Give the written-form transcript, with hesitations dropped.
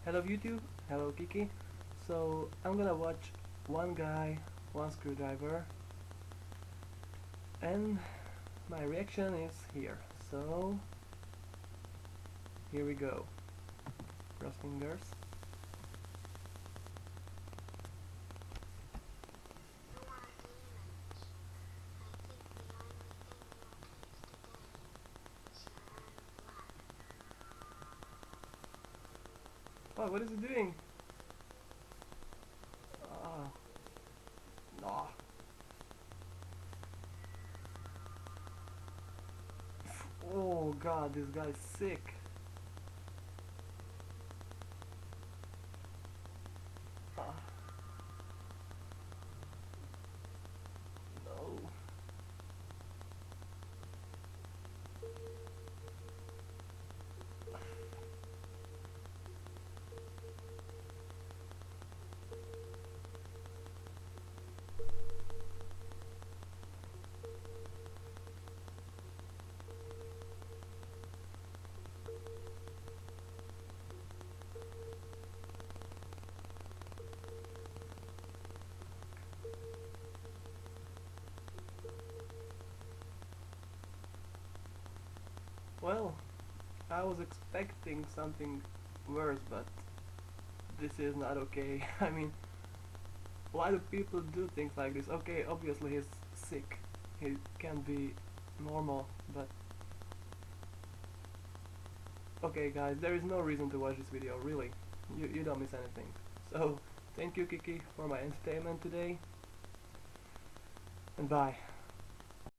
Hello YouTube, hello Kiki. So I'm gonna watch one guy, one screwdriver, and my reaction is here. So here we go. Cross fingers. Oh, what is it doing? Ah, no. Oh god, this guy's sick. Ah, no. Well, I was expecting something worse, but this is not okay. I mean, why do people do things like this? Okay, obviously he's sick. He can't be normal, but okay guys, there is no reason to watch this video, really. You don't miss anything. So, thank you Kiki for my entertainment today, and bye.